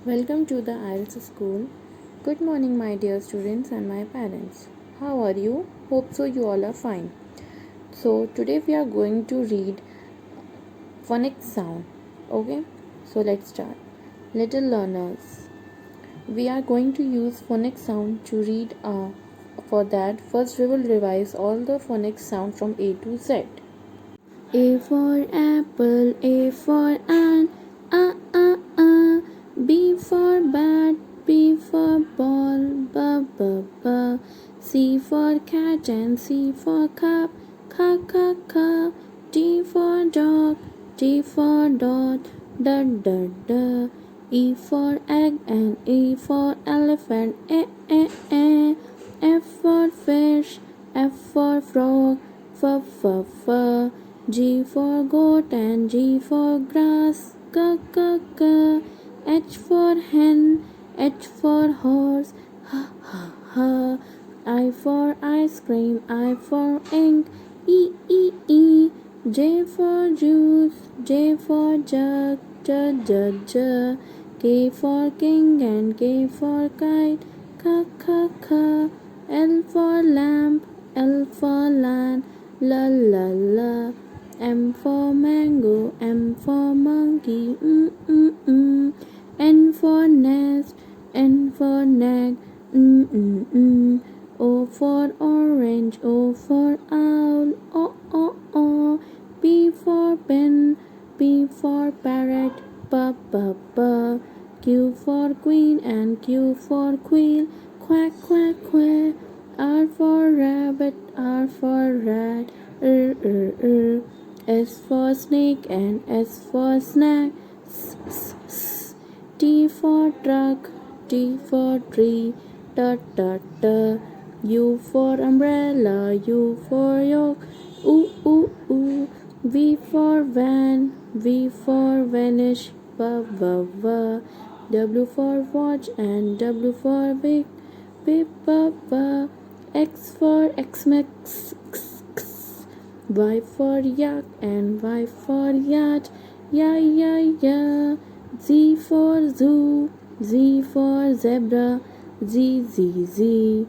Welcome to the IELTS school. Good morning, my dear students and my parents. How are you? Hope so you all are fine. So today we are going to read phonics sound. Okay? So let's start. Little learners. We are going to use phonics sound to read for that first we will revise all the phonics sound from A to Z. A for apple, A for ant, a. B for bat, B for ball, b. C for cat and C for cup, c. D for dog, D for dot, d. E for egg and E for elephant, e. F for fish, F for frog, f. G for goat and G for grass, k. H for hen, H for horse, h. I for ice cream, I for ink, e. J for juice, J for jug, j. K for king and K for kite, k. L for lamp, L for land, la. M for mango, M for monkey, N for nest, N for neck, O for orange, O for owl, o. P for pen, P for parrot, p. Q for queen and Q for quail, quack. R for rabbit, R for rat, r. S for snake and S for snack, s. T for truck, T for tree, t. U for umbrella, U for yoke, oo. V for van, V for vanish, v. W for watch and W for big, b. X for Xmas, Y for yak and Y for yacht, ya. Z for zoo, Z for zebra, Z.